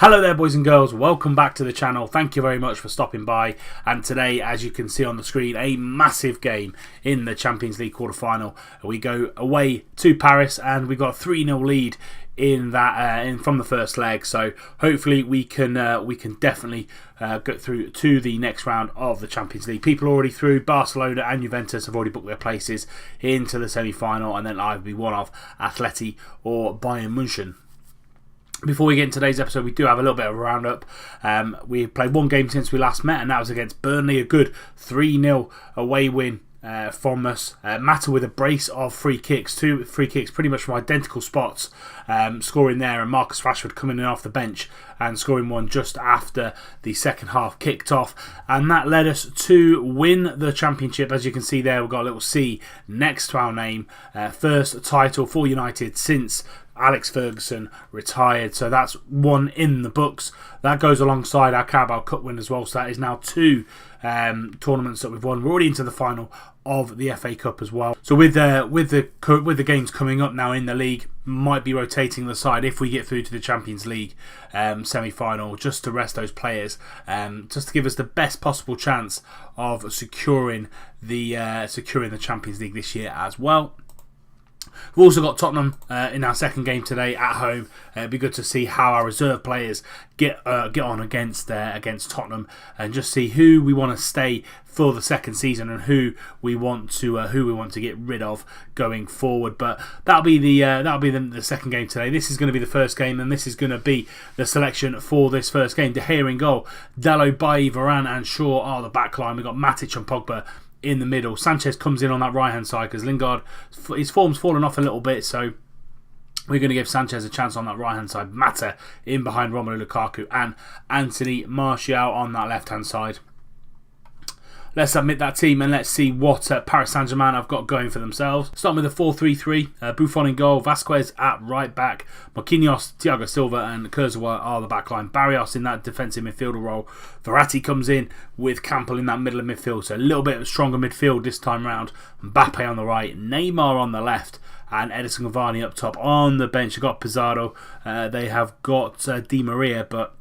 Hello there boys and girls, welcome back to the channel. Thank you very much for stopping by, and today, as you can see on the screen, a massive game in the Champions League quarter-final. We go away to Paris and we got a 3-0 lead in that from the first leg, so hopefully we can definitely get through to the next round of the Champions League. People already through. Barcelona and Juventus have already booked their places into the semi-final, and then either be one of Atleti or Bayern München. Before we get into today's episode, we do have a little bit of a roundup. We played one game since we last met, and that was against Burnley. A good 3-0 away win from us. Mata with a brace of free kicks, 2 free kicks pretty much from identical spots, scoring there, and Marcus Rashford coming in off the bench and scoring one just after the second half kicked off, and that led us to win the championship. As you can see there, we've got a little C next to our name. First title for United since Alex Ferguson retired, so that's one in the books. That goes alongside our Carabao Cup win as well, so that is now 2 tournaments that we've won. We're already into the final of the FA Cup as well. So with the games coming up now in the league, might be rotating the side if we get through to the Champions League semi-final, just to rest those players, just to give us the best possible chance of securing the Champions League this year as well. We've also got Tottenham in our second game today at home. It'd be good to see how our reserve players get on against Tottenham, and just see who we want to stay for the second season and who we want to get rid of going forward. But that'll be the second game today. This is going to be the first game, and this is going to be the selection for this first game. De Gea in goal, Dalot, Bailly, Varane, and Shaw are the back line. We've got Matic and Pogba in the middle. Sanchez comes in on that right hand side because Lingard, his form's fallen off a little bit, so we're going to give Sanchez a chance on that right hand side. Mata in behind Romelu Lukaku, and Anthony Martial on that left hand side. Let's admit that team and let's see what Paris Saint-Germain have got going for themselves. Starting with a 4-3-3, Buffon in goal, Vasquez at right back, Marquinhos, Thiago Silva and Kurzawa are the back line. Barrios in that defensive midfielder role. Verratti comes in with Campbell in that middle of midfield, so a little bit of a stronger midfield this time round. Mbappe on the right, Neymar on the left, and Edison Cavani up top. On the bench, they've got Pizarro, they have got Di Maria, but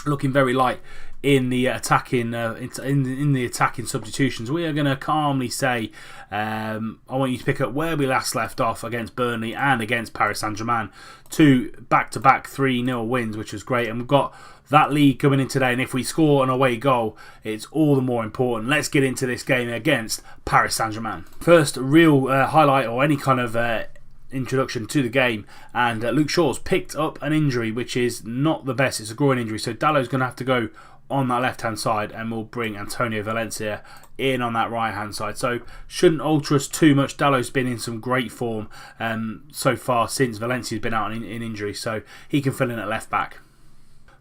looking very light in the attacking in the attacking substitutions. We are going to calmly say, I want you to pick up where we last left off against Burnley and against Paris Saint-Germain. 2 back-to-back 3-0 wins, which was great, and we've got that lead coming in today, and if we score an away goal, it's all the more important. Let's get into this game against Paris Saint-Germain. First real highlight, or any kind of introduction to the game, and Luke Shaw's picked up an injury which is not the best. It's a groin injury, so Dalot's going to have to go on that left hand side, and we'll bring Antonio Valencia in on that right hand side. So shouldn't alter us too much. Dalot's been in some great form so far since Valencia's been out in injury, so he can fill in at left back.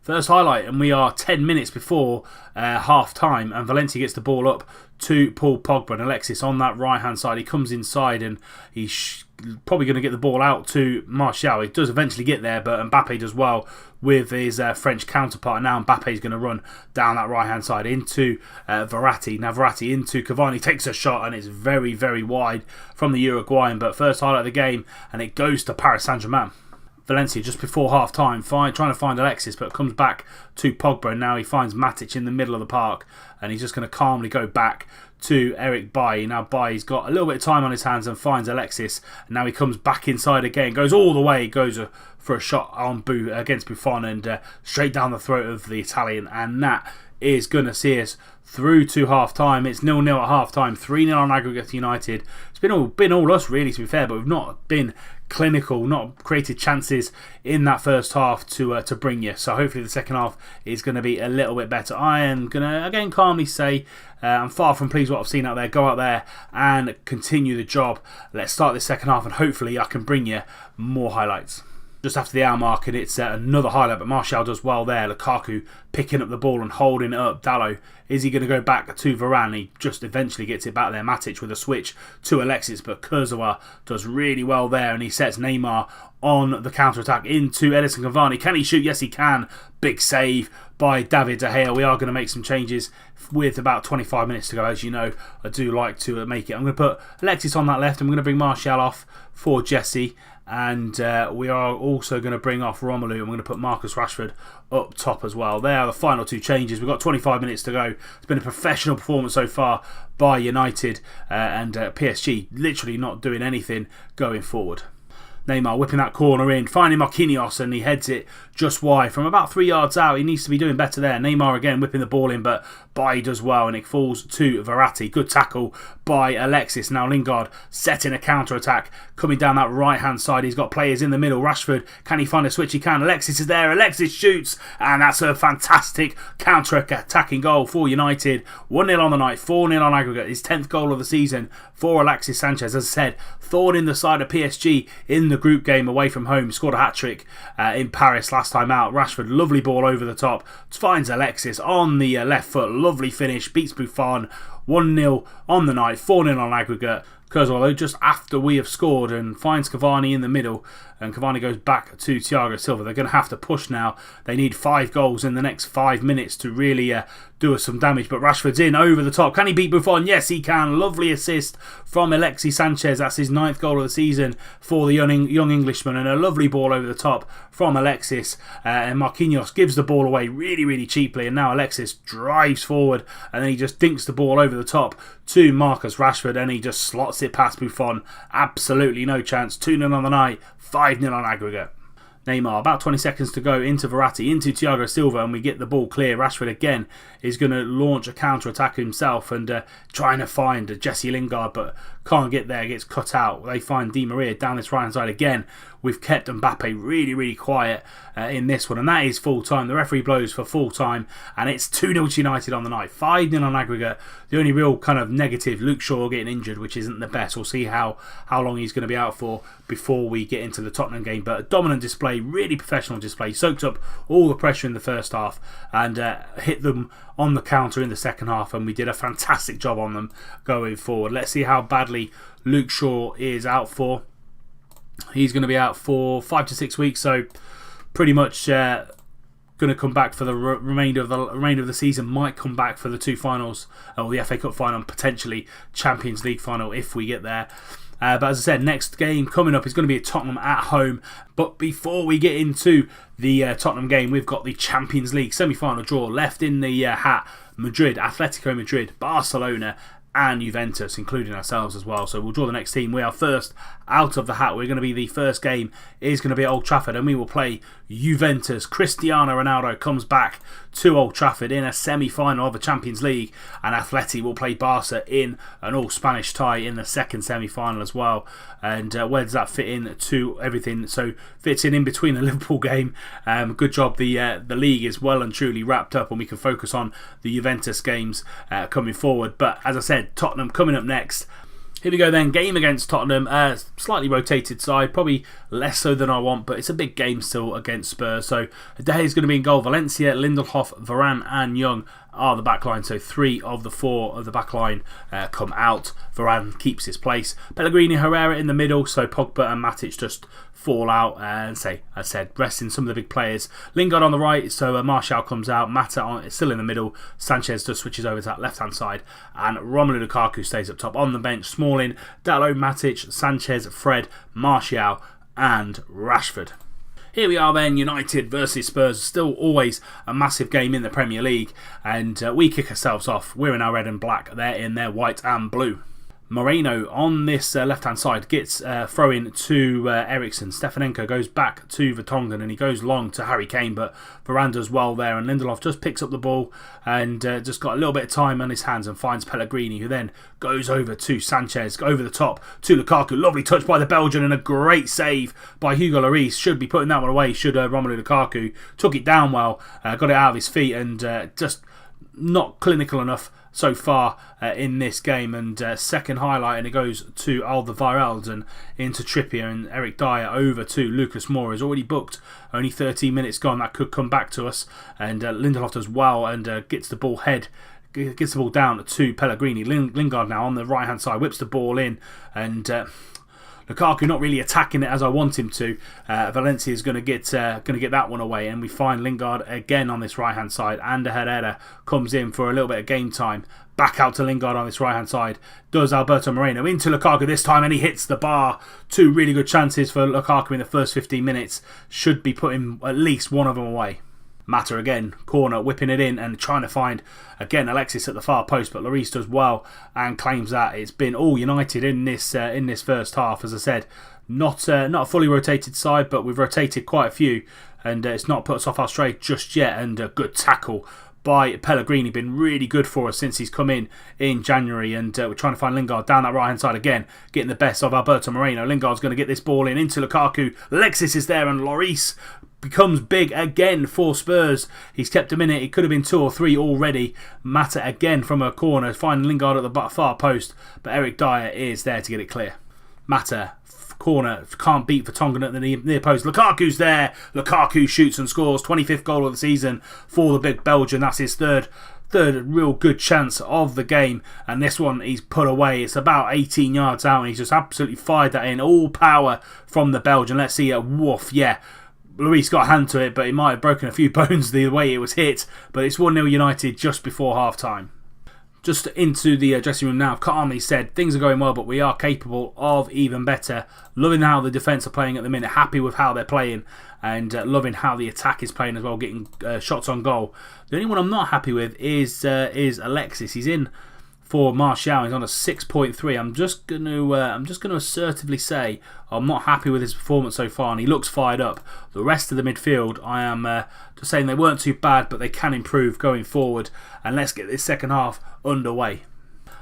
First highlight, and we are 10 minutes before half time, and Valencia gets the ball up to Paul Pogba, and Alexis on that right hand side. He comes inside and he's probably going to get the ball out to Martial. He does eventually get there, but Mbappe does well with his French counterpart. Now Mbappe's going to run down that right hand side into Verratti. Now Verratti into Cavani, takes a shot, and it's very, very wide from the Uruguayan. But first highlight of the game, and it goes to Paris Saint-Germain. Valencia just before half time, trying to find Alexis, but comes back to Pogba, and now he finds Matic in the middle of the park, and he's just going to calmly go back to Eric Bailly. Now Bailly's got a little bit of time on his hands and finds Alexis, and now he comes back inside again, goes all the way, goes for a shot on against Buffon, and straight down the throat of the Italian, and that is going to see us through to half time. It's 0-0 at half time, 3-0 on aggregate to United. It's been all us really, to be fair, but we've not been clinical, not created chances in that first half to bring you. So hopefully the second half is going to be a little bit better. I am going to again calmly say I'm far from pleased with what I've seen out there. Go out there and continue the job. Let's start this second half, and hopefully I can bring you more highlights. Just after the hour mark, and it's another highlight, but Martial does well there. Lukaku picking up the ball and holding it up. Dalot, is he going to go back to Varane? He just eventually gets it back there. Matic with a switch to Alexis, but Kurzawa does really well there, and he sets Neymar on the counter-attack into Edison Cavani. Can he shoot? Yes, he can. Big save by David De Gea. We are going to make some changes with about 25 minutes to go. As you know, I do like to make it. I'm going to put Alexis on that left. I'm going to bring Martial off for Jesse. And we are also going to bring off Romelu, and we're going to put Marcus Rashford up top as well. They are the final two changes. We've got 25 minutes to go. It's been a professional performance so far by United, and PSG literally not doing anything going forward. Neymar whipping that corner in, finding Marquinhos, and he heads it just wide from about 3 yards out. He needs to be doing better there. Neymar again whipping the ball in, but Bailly does well, and it falls to Verratti. Good tackle by Alexis. Now Lingard setting a counter-attack, coming down that right-hand side. He's got players in the middle. Rashford, can he find a switch? He can. Alexis is there. Alexis shoots, and that's a fantastic counter-attacking goal for United. 1-0 on the night, 4-0 on aggregate. His 10th goal of the season for Alexis Sanchez. As I said, thorn in the side of PSG in the group game away from home. Scored a hat-trick in Paris last time out. Rashford, lovely ball over the top. Finds Alexis on the left foot. Lovely finish. Beats Buffon. 1-0 on the night. 4-0 on aggregate. Kurzweil just after we have scored, and finds Cavani in the middle, and Cavani goes back to Thiago Silva. They're going to have to push now. They need 5 goals in the next 5 minutes to really do us some damage, but Rashford's in over the top. Can he beat Buffon? Yes, he can. Lovely assist from Alexis Sanchez. That's his 9th goal of the season for the young Englishman, and a lovely ball over the top from Alexis, and Marquinhos gives the ball away really, really cheaply, and now Alexis drives forward, and then he just dinks the ball over the top to Marcus Rashford, and he just slots it past Buffon. Absolutely no chance. 2-0 on the night, 5-0 on aggregate. Neymar, about 20 seconds to go, into Verratti, into Thiago Silva, and we get the ball clear. Rashford again is going to launch a counter-attack himself, and trying to find Jesse Lingard, but can't get there, gets cut out. They find Di Maria down this right-hand side again. We've kept Mbappe really, really quiet in this one, and that is full-time. The referee blows for full-time, and it's 2-0 to United on the night, 5-0 on aggregate. The only real kind of negative, Luke Shaw getting injured, which isn't the best. We'll see how long he's going to be out for before we get into the Tottenham game, but a dominant display, really professional display. Soaked up all the pressure in the first half, and hit them on the counter in the second half, and we did a fantastic job on them going forward. Let's see how badly Luke Shaw is out for. He's going to be out for 5 to 6 weeks, so pretty much going to come back for the remainder of the season. Might come back for the 2 finals, or the FA Cup final, and potentially Champions League final if we get there. But as I said, next game coming up is going to be at Tottenham at home. But before we get into the Tottenham game, we've got the Champions League semi-final draw left in the hat. Madrid, Atletico Madrid, Barcelona, and Juventus, including ourselves as well. So we'll draw the next team. We are first out of the hat. We're going to be the first game is going to be at Old Trafford, and we will play Juventus. Cristiano Ronaldo comes back to Old Trafford in a semi-final of the Champions League, and Atleti will play Barca in an all-Spanish tie in the second semi-final as well. And where does that fit in to everything? So fits in between the Liverpool game. Good job. The league is well and truly wrapped up, and we can focus on the Juventus games coming forward. But as I said, Tottenham coming up next. Here we go then, game against Tottenham, slightly rotated side, probably less so than I want, but it's a big game still against Spurs. So De Gea is going to be in goal. Valencia, Lindelof, Varane and Young are the back line, so 3 of the 4 of the back line come out. Varane keeps his place. Pellegrini, Herrera in the middle, so Pogba and Matic just fall out, and as I said, resting some of the big players. Lingard on the right, so Martial comes out. Mata is still in the middle. Sanchez just switches over to that left hand side, and Romelu Lukaku stays up top. On the bench, Smalling, Dalot, Matic, Sanchez, Fred, Martial and Rashford. Here we are then, United versus Spurs. Still always a massive game in the Premier League, and we kick ourselves off. We're in our red and black, they're in their white and blue. Moreno on this left-hand side gets throw-in to Eriksen. Stefanenko goes back to Vertonghen, and he goes long to Harry Kane, but Varane does well there, and Lindelof just picks up the ball and just got a little bit of time on his hands and finds Pellegrini, who then goes over to Sanchez, over the top to Lukaku. Lovely touch by the Belgian and a great save by Hugo Lloris. Should be putting that one away, should Romelu Lukaku. Took it down well, got it out of his feet, and just not clinical enough so far in this game. And second highlight, and it goes to Alderweireld and into Trippier, and Eric Dyer over to Lucas Moura. Is already booked, only 13 minutes gone. That could come back to us, and Lindelof as well, and gets the ball down to Pellegrini. Lingard now on the right hand side whips the ball in, and Lukaku not really attacking it as I want him to. Valencia is going to get that one away, and we find Lingard again on this right hand side. Ander Herrera comes in for a little bit of game time. Back out to Lingard on this right hand side. Does Alberto Moreno into Lukaku this time, and he hits the bar. 2 really good chances for Lukaku in the first 15 minutes. Should be putting at least one of them away. Mata again, corner, whipping it in and trying to find, again, Alexis at the far post, but Lloris does well and claims that. It's been all United in this first half. As I said, not a fully rotated side, but we've rotated quite a few, and it's not put us off our straight just yet. And a good tackle by Pellegrini, been really good for us since he's come in January, and we're trying to find Lingard down that right hand side again, getting the best of Alberto Moreno. Lingard's going to get this ball in into Lukaku. Alexis is there, and Lloris becomes big again for Spurs. He's kept him in it. It could have been 2 or 3 already. Mata again from a corner, finding Lingard at the far post, but Eric Dyer is there to get it clear. Mata, corner, can't beat Vertonghen at the near post. Lukaku's there. Lukaku shoots and scores. 25th goal of the season for the big Belgian. That's his third real good chance of the game, and this one he's put away. It's about 18 yards out, and he's just absolutely fired that in. All power from the Belgian. Let's see a woof. Yeah, Lloris got a hand to it, but he might have broken a few bones the way it was hit. But it's 1-0 United just before half time. Just into the dressing room now. Calmly said, things are going well, but we are capable of even better. Loving how the defence are playing at the minute. Happy with how they're playing, and loving how the attack is playing as well, getting shots on goal. The only one I'm not happy with is Alexis. He's in for Martial. He's on a 6.3. I'm just going to assertively say I'm not happy with his performance so far, and he looks fired up. The rest of the midfield, I am just saying they weren't too bad, but they can improve going forward. And let's get this second half underway.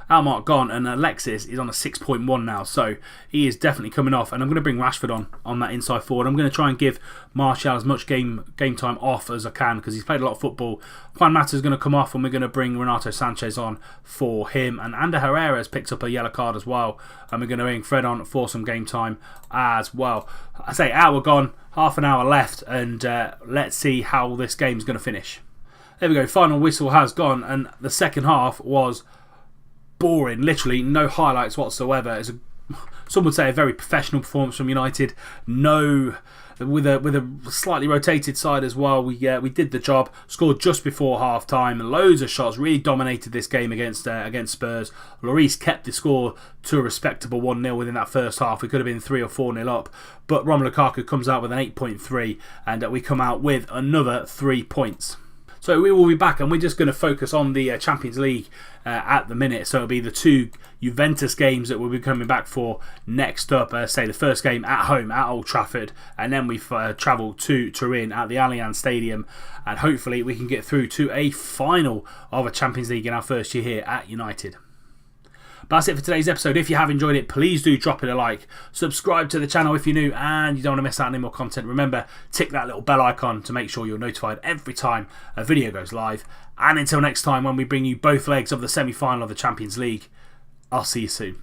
Almark gone, and Alexis is on a 6.1 now, so he is definitely coming off. And I'm going to bring Rashford on that inside forward. I'm going to try and give Martial as much game time off as I can, because he's played a lot of football. Juan Mata is going to come off, and we're going to bring Renato Sanchez on for him. And Ander Herrera has picked up a yellow card as well, and we're going to bring Fred on for some game time as well. I say hour gone, half an hour left, and let's see how this game's going to finish. There we go, final whistle has gone, and the second half was boring, literally no highlights whatsoever. Some would say a very professional performance from United. With a slightly rotated side as well. We did the job. Scored just before half time. Loads of shots. Really dominated this game against Spurs. Lloris kept the score to a respectable 1-0 within that first half. We could have been 3 or 4-0 up, but Romelu Lukaku comes out with an 8.3, and we come out with another 3 points. So we will be back, and we're just going to focus on the Champions League at the minute. So it'll be the 2 Juventus games that we'll be coming back for next up. Say the first game at home at Old Trafford, and then we travel to Turin at the Allianz Stadium, and hopefully we can get through to a final of a Champions League in our first year here at United. But that's it for today's episode. If you have enjoyed it, please do drop it a like. Subscribe to the channel if you're new and you don't want to miss out on any more content. Remember, tick that little bell icon to make sure you're notified every time a video goes live. And until next time, when we bring you both legs of the semi-final of the Champions League, I'll see you soon.